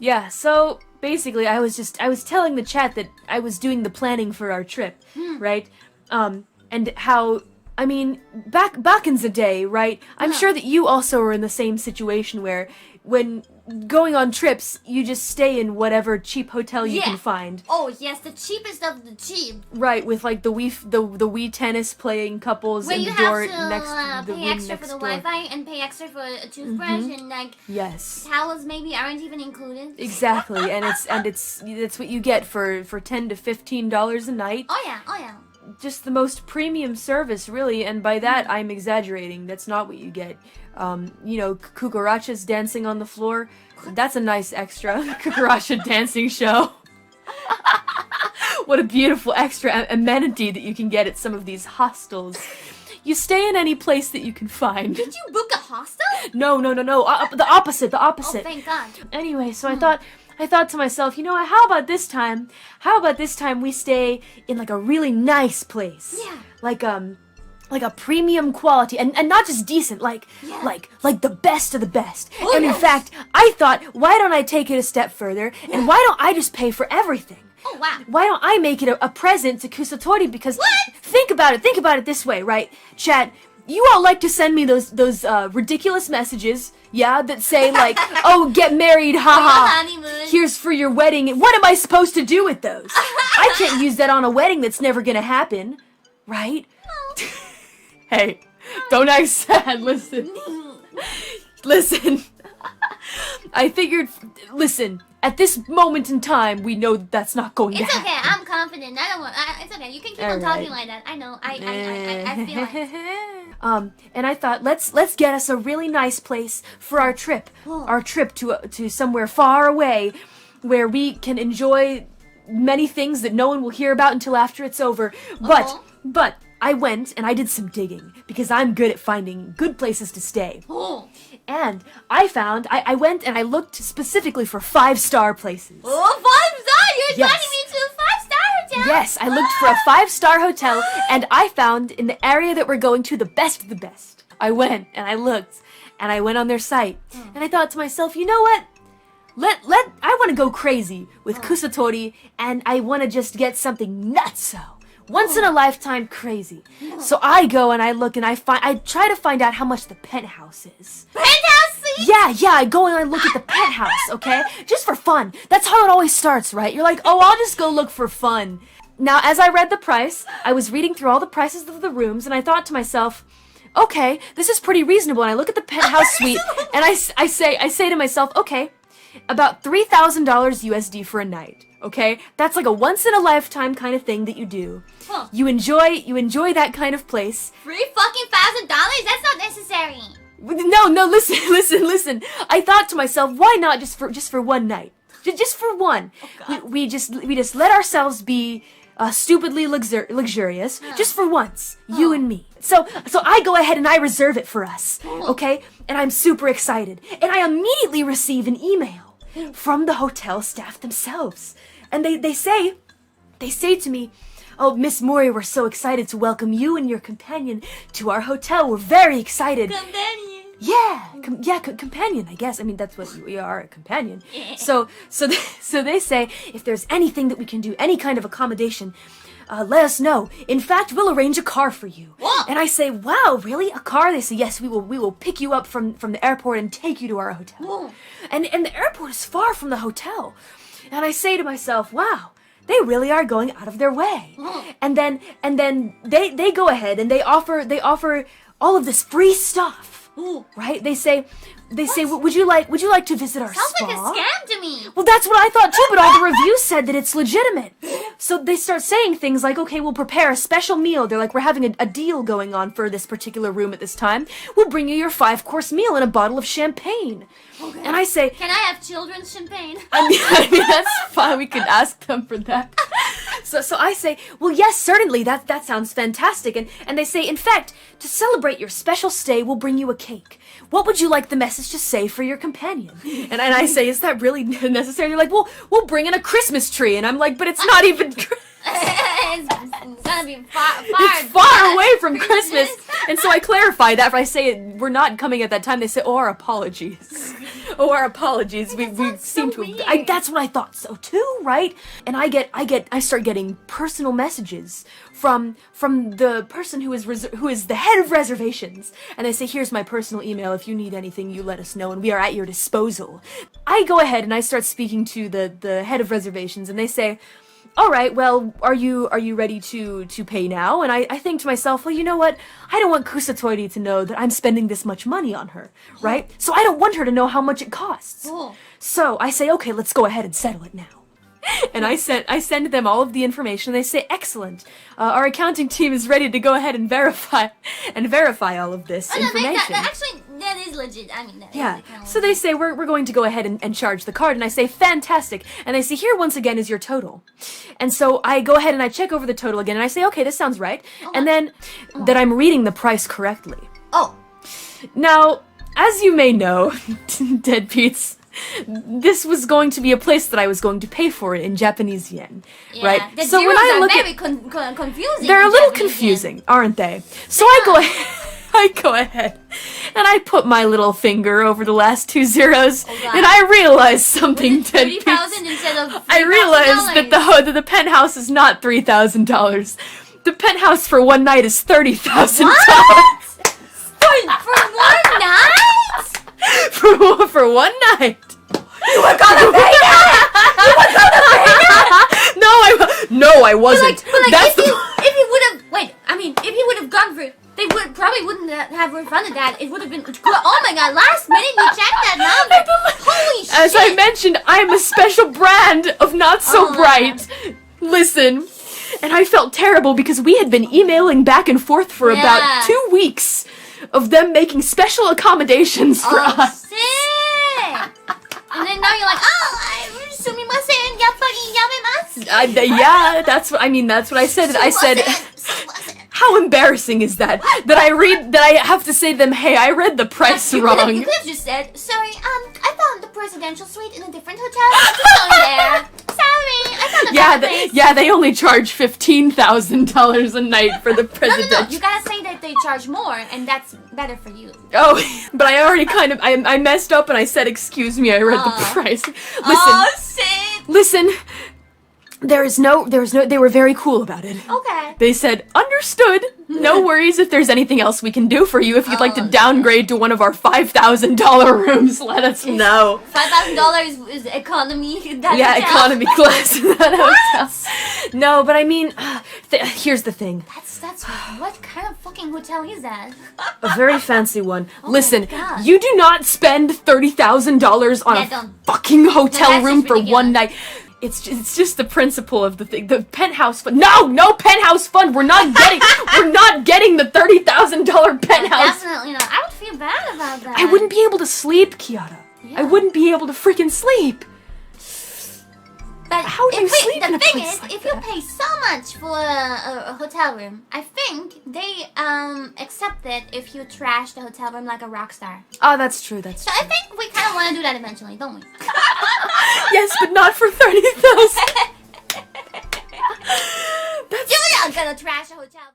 Yeah, so basically I was telling the chat that I was doing the planning for our trip, right? And how, I mean, back in the day, right? I'm sure that you also were in the same situation where when going on trips, you just stay in whatever cheap hotel you can find. Oh yes, the cheapest of the cheap. Right, with like the Wii tennis playing couples where and you the door have to next the pay room extra next for the door. Wi-Fi and pay extra for a toothbrush and like towels maybe aren't even included. Exactly, and it's what you get for $10 to $15 a night. Oh yeah. Just the most premium service, really, and by that I'm exaggerating. That's not what you get. You know, cucarachas dancing on the floor. That's a nice extra. Cucaracha dancing show. What a beautiful extra amenity that you can get at some of these hostels. You stay in any place that you can find. Did you book a hostel? No. The opposite. Oh, thank God. Anyway, so I thought to myself, you know, how about this time we stay in like a really nice place. Yeah. Like a premium quality and not just decent, like the best of the best. Oh, and in fact, I thought, why don't I take it a step further and why don't I just pay for everything? Oh wow. Why don't I make it a present to Kusatori? Because think about it this way, right? Chat, you all like to send me those ridiculous messages, yeah, that say like, oh, get married, haha. Honeymoon. Here's for your wedding. What am I supposed to do with those? I can't use that on a wedding that's never gonna happen, right? Hey, don't act sad. Listen. I figured. Listen. At this moment in time, we know that's not going to happen. It's okay. I'm confident. I don't want. It's okay. You can keep on talking like that. I know. I feel like. And I thought, let's get us a really nice place for our trip. Our trip to somewhere far away, where we can enjoy many things that no one will hear about until after it's over. But I went and I did some digging because I'm good at finding good places to stay. And I went and I looked specifically for 5-star places. Oh, 5-star! You're inviting me to a 5-star hotel? Yes, I looked for a 5-star hotel and I found in the area that we're going to the best of the best. I went and I looked and I went on their site and I thought to myself, you know what? I want to go crazy with Kusatori and I want to just get something nutso. Once in a lifetime crazy. So I go and I look and I try to find out how much the penthouse is. Penthouse suite? Yeah, I go and I look at the penthouse, okay? Just for fun. That's how it always starts, right? You're like, oh, I'll just go look for fun. Now, as I read the price, I was reading through all the prices of the rooms and I thought to myself, okay, this is pretty reasonable. And I look at the penthouse suite and I say to myself, okay, about $3,000 USD for a night. Okay, that's like a once-in-a-lifetime kind of thing that you do. You enjoy that kind of place. $3,000? That's not necessary. No, listen. I thought to myself, why not just for one night? Just for one. Oh, we just let ourselves be stupidly luxurious just for once, you and me. So I go ahead and I reserve it for us. Okay, and I'm super excited, and I immediately receive an email from the hotel staff themselves. And they say to me, oh, Miss Mori, we're so excited to welcome you and your companion to our hotel. We're very excited. Companion. Yeah, companion, I guess. I mean, that's what we are, a companion. So they say, if there's anything that we can do, any kind of accommodation, let us know. In fact, we'll arrange a car for you. Whoa. And I say, wow, really? A car? They say, yes, we will pick you up from the airport and take you to our hotel. Whoa. And the airport is far from the hotel. And I say to myself, wow, they really are going out of their way. And then they go ahead and they offer all of this free stuff. Right? They say, would you like to visit our Sounds spa? like a scam to me. Well, that's what I thought too, but all the reviews said that it's legitimate. So they start saying things like, okay, we'll prepare a special meal. They're like, we're having a deal going on for this particular room at this time. We'll bring you your 5-course meal and a bottle of champagne. Okay. And I say, can I have children's champagne? I mean, that's fine. We could ask them for that. So I say, well, yes, certainly. That sounds fantastic. And they say, in fact, to celebrate your special stay, we'll bring you a cake. What would you like the message to say for your companion? And I say, is that really necessary? They're like, well, we'll bring in a Christmas tree. And I'm like, but it's not even... It's gonna be far It's far away from Christmas. And so I clarify that. If I say we're not coming at that time, they say, "Oh, our apologies. Oh, our apologies. We seem so to." weird. That's what I thought so too, right? And I start getting personal messages from the person who is the head of reservations, and they say, "Here's my personal email. If you need anything, you let us know, and we are at your disposal." I go ahead and I start speaking to the head of reservations, and they say, "All right, well, are you ready to pay now?" And I think to myself, well, you know what? I don't want Kusatori to know that I'm spending this much money on her, right? So I don't want her to know how much it costs. Oh. So I say, okay, let's go ahead and settle it now. And I send them all of the information. They say, excellent. Our accounting team is ready to go ahead and verify all of this information. That is legit. I mean, that Yeah. is kind of So they say, we're going to go ahead and charge the card. And I say, fantastic. And they say, here once again is your total. And so I go ahead and I check over the total again. And I say, okay, this sounds right. And then that I'm reading the price correctly. Oh. Now, as you may know, Dead Pete's, this was going to be a place that I was going to pay for it in Japanese yen, Yeah. right? The so when zeros I are look very at, confusing. they're a in little Japanese yen. confusing, aren't they? So I go ahead, and I put my little finger over the last two zeros, God. and I realized something, Dead Pete's. 30,000 instead of $3,000. I realized that the penthouse is not $3,000. The penthouse for one night is $30,000. For one night? For one night. You were gonna pay that? You were gonna pay that? No, I wasn't. But like That's if he would have if he would have gone for, they probably wouldn't have refunded that. It would have been, oh my god, last minute you checked that number. Holy shit. As I mentioned, I'm a special brand of not so bright. Listen, and I felt terrible because we had been emailing back and forth for about 2 weeks of them making special accommodations for us. Sick. And then now you're like, sumimasen, yappari yamemasu. Yeah, that's what I said. I said, how embarrassing is that? That I have to say to them, hey, I read the price wrong. You could have just said, sorry, I found the presidential suite in a different hotel. I'm just going there. Sorry, I found a better place. They only charge $15,000 a night for the presidential. No, you gotta say that they charge more, and that's better for you. Oh, but I already I messed up and I said, excuse me, I read the price. Listen, they were very cool about it. Okay. They said, understood, no worries if there's anything else we can do for you. If you'd like to downgrade to one of our $5,000 rooms, let us know. $5,000 is economy. Economy class in that hotel. No, but I mean, here's the thing. That's what kind of fucking hotel is that? A very fancy one. Listen, my God. you do not spend $30,000 on a fucking hotel room for one night. It's just the principle of the thing. The penthouse fund. No penthouse fund. We're not getting the $30,000 penthouse. Definitely not. I would feel bad about that. I wouldn't be able to sleep, Kiara. Yeah. I wouldn't be able to freaking sleep. But how do you sleep in a the thing place is, like if you that? pay so much for a hotel room, I think they accept it if you trash the hotel room like a rock star. Oh, that's true. So I think we kind of want to do that eventually, don't we? Yes, but not for $30,000. You're not gonna trash a hotel room.